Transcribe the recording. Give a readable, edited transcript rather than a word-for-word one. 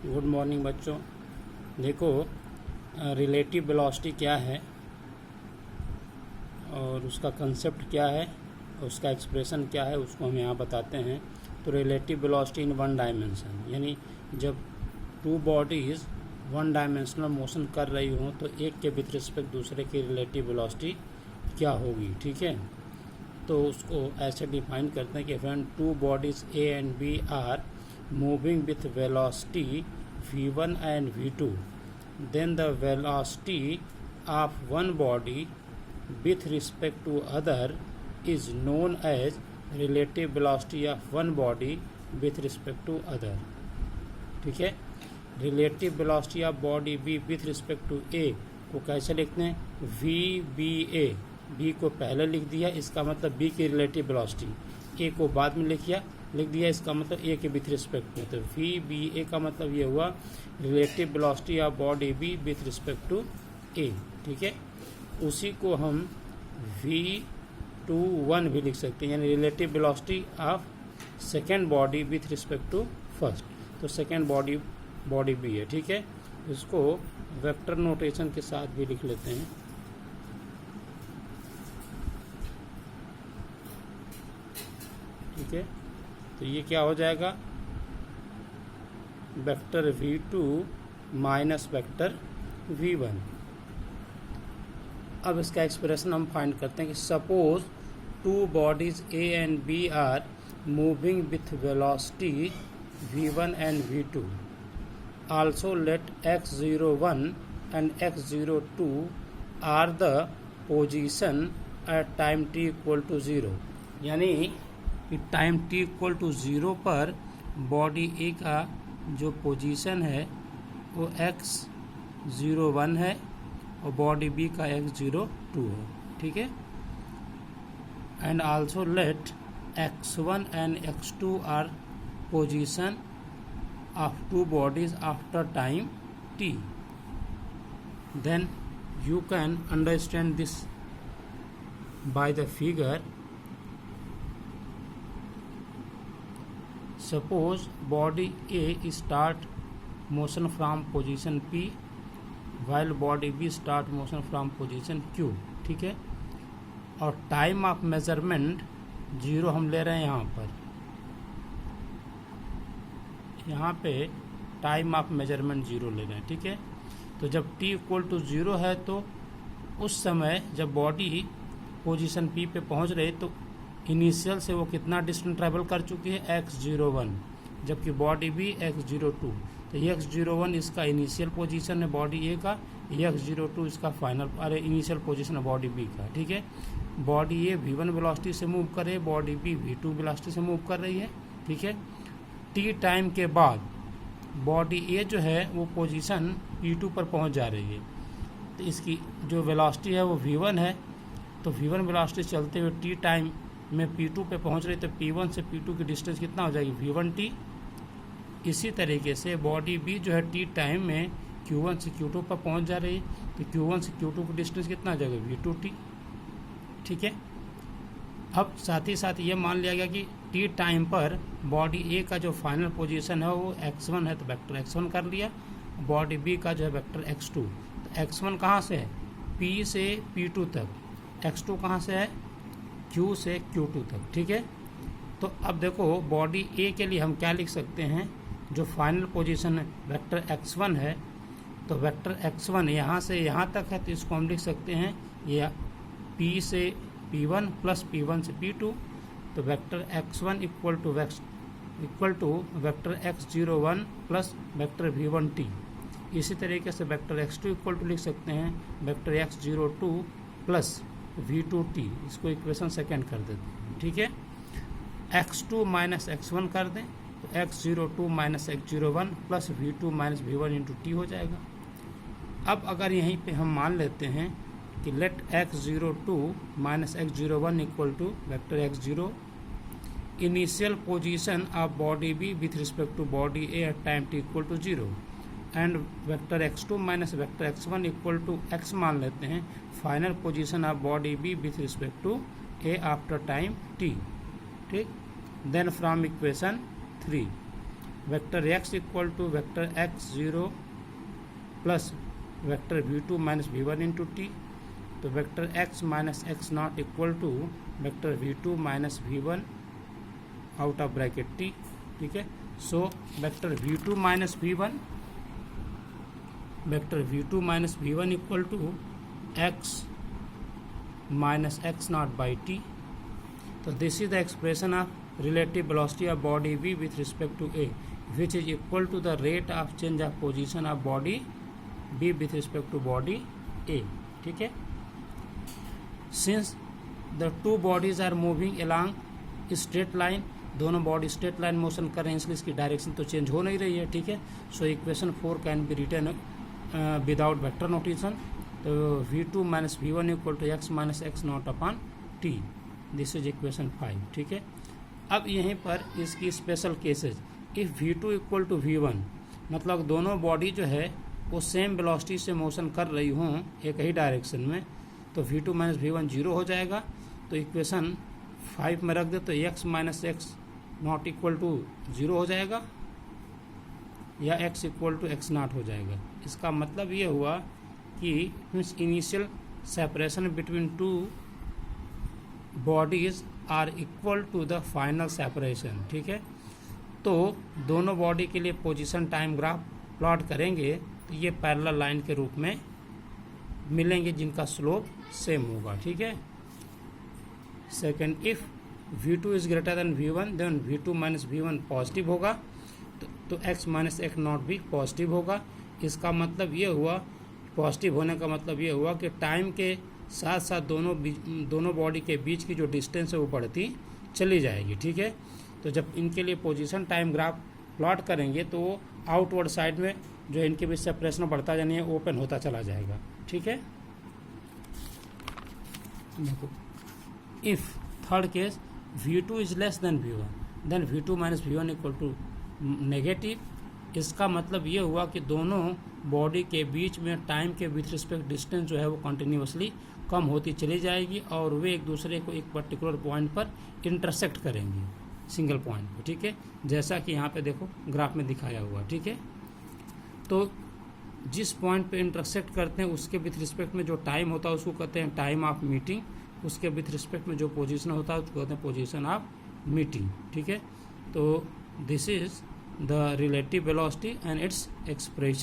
Good morning बच्चों। देखो, relative velocity क्या है और उसका कंसेप्ट क्या है, उसका एक्सप्रेशन क्या है, उसको हम यहाँ बताते हैं। तो relative velocity in one dimension, यानी जब to bodies one dimensional motion कर रही हों तो एक के विथ रिस्पेक्ट दूसरे की रिलेटिव वेलोसिटी क्या होगी। ठीक है, तो उसको ऐसे डिफाइन करते हैं कि when two bodies A and B are moving with velocity v1 and v2, then the velocity of one body with respect to other is known as relative velocity of one body with respect to other। ठीक है, relative velocity of body B with respect to A को कैसे लिखते हैं? We B A, B को पहले लिख दिया, इसका मतलब बी की रिलेटिव वेलोसिटी, ए को बाद में लिख दिया, इसका मतलब ए के विथ रिस्पेक्ट में। तो वी बी ए का मतलब ये हुआ relative velocity of body B with respect to A. ठीक है, उसी को हम v21 भी लिख सकते हैं, यानी relative velocity of second body with respect to first. तो सेकेंड बॉडी बी है। ठीक है, इसको वेक्टर नोटेशन के साथ भी लिख लेते हैं। ठीक है, तो ये क्या हो जाएगा? Vector v2 minus vector v1। अब इसका एक्सप्रेशन हम फाइंड करते हैं कि suppose two bodies A and B are moving with velocity v1 and v2, also let x01 and x02 are the position at time t equal to 0। यानी कि time t equal to 0 पर body ए का जो position है वो x01 है और body B का x02 है। ठीक है, and also let x1 and x2 are position of two bodies after time t। Then you can understand this by the figure. Suppose body A start motion from position P while body B start motion from position Q। ठीक है, और time of measurement 0 हम ले रहे हैं यहाँ पे time of measurement 0 ले रहे हैं। ठीक है, तो जब t इक्वल टू 0 है तो उस समय जब बॉडी पोजीशन P पे पहुँच रही तो इनिशियल से वो कितना डिस्टेंस ट्रैवल कर चुकी है? x01, जबकि बॉडी भी x02। तो x01 इसका इनिशियल पोजीशन है बॉडी ए का, x02 इसका फाइनल इनिशियल पोजीशन है बॉडी बी का। ठीक है, बॉडी ए v1 वेलोसिटी से मूव कर रही है, बॉडी बी v2 वेलोसिटी से मूव कर रही है। ठीक है, t टाइम के बाद बॉडी ए जो है वो पोजीशन p2 पर पहुंच जा रही है, तो इसकी जो वेलोसिटी है वो v1 है। तो v1 वेलोसिटी चलते हुए t टाइम में P2 पे पहुंच रही, तो P1 से P2 की डिस्टेंस कितना हो जाएगी? v1t। इसी तरीके से बॉडी B जो है T टाइम में Q1 से Q2 पर पहुंच जा रही है, तो Q1 से Q2 की डिस्टेंस कितना हो जाएगा? v2t। ठीक है, अब साथ ही साथ ये मान लिया गया कि T टाइम पर बॉडी A का जो फाइनल पोजीशन है वो x1 है, तो वेक्टर x1 कर लिया। बॉडी B का जो है वेक्टर x2। तो x1 कहाँ से है? P से P2 तक। x2 कहाँ से है? Q से Q2 तक। ठीक है, तो अब देखो बॉडी A के लिए हम क्या लिख सकते हैं? जो फाइनल पोजीशन वेक्टर x1 है, तो वेक्टर x1 यहाँ से यहाँ तक है, तो इसको हम लिख सकते हैं ये P से P1 प्लस P1 से P2। तो vector x1 equal to vector x01 plus vector v1t। इसी तरीके से वेक्टर x2 इक्वल टू लिख सकते हैं वेक्टर x02 प्लस v2t। इसको इक्वेशन सेकेंड कर देते हैं। ठीक है, x2 माइनस x1 कर दें तो x02 minus x01 plus v2 minus v1 into T हो जाएगा। अब अगर यहीं पे हम मान लेते हैं कि let x02 minus x01 equal to vector x0, initial position of body B with respect to body A at time t equal to 0, and vector x2 minus vector x1 equal to x मान लेते हैं final position of body B with respect to A after time t। ठीक, then from equation 3 vector x equal to vector x0 plus vector v2 minus v1 into T. तो vector x minus x not equal to vector v2 minus v1 out of bracket t। ठीक है, so vector v2 minus v1 equal to x minus x nought by T. तो this is the expression of relative velocity of body v with respect to a, which is equal to the rate of change of position of body b with respect to body a। ठीक है, since the two bodies are moving along straight line, दोनों body straight line motion कर रहे हैं, इसलिए इसकी direction तो change हो नहीं रही है। ठीक है, so equation 4 can be written without vector notation. तो v2 minus v1 equal to x minus x not upon t, this is equation 5। ठीक है, अब यहीं पर इसकी special cases, if v2 equal to v1, मतलब दोनों बॉडी जो है वो सेम वेलोसिटी से मोशन कर रही हों एक ही डायरेक्शन में, तो v2 माइनस v1 जीरो हो जाएगा। तो इक्वेशन 5 में रख दे तो x minus x not equal to zero हो जाएगा या x equal to x not हो जाएगा। इसका मतलब ये हुआ कि means initial separation between two bodies are equal to the final separation. ठीक है, तो दोनों बॉडी के लिए पोजीशन टाइम ग्राफ प्लॉट करेंगे तो ये पैरेलल लाइन के रूप में मिलेंगे जिनका स्लोप सेम होगा। ठीक है, second, if v2 is greater than v1 then v2 minus v1 positive होगा, तो x माइनस एक्स नॉट भी पॉजिटिव होगा। इसका मतलब ये हुआ, पॉजिटिव होने का मतलब ये हुआ कि टाइम के साथ साथ दोनों बॉडी के बीच की जो डिस्टेंस है वो बढ़ती चली जाएगी। ठीक है, तो जब इनके लिए पोजीशन टाइम ग्राफ प्लॉट करेंगे तो वो आउटवर्ड साइड में जो इनके बीच सेपरेशन बढ़ता जानी है ओपन होता चला जाएगा। ठीक है, देखो, if third case v2 is less than v1 then v2 minus v1 equal to negative. इसका मतलब ये हुआ कि दोनों बॉडी के बीच में टाइम के विथ रिस्पेक्ट डिस्टेंस जो है वो कंटिन्यूसली कम होती चली जाएगी और वे एक दूसरे को एक पर्टिकुलर पॉइंट पर इंटरसेक्ट करेंगी, सिंगल पॉइंट पर। ठीक है, जैसा कि यहाँ पे देखो ग्राफ में दिखाया हुआ। ठीक है, तो जिस पॉइंट पे इंटरसेक्ट करते हैं उसके विथ रिस्पेक्ट में जो टाइम होता है उसको कहते हैं टाइम ऑफ मीटिंग, उसके विथ रिस्पेक्ट में जो पोजीशन होता है उसको कहते हैं पोजीशन ऑफ मीटिंग। ठीक है, तो this is the relative velocity and its expression.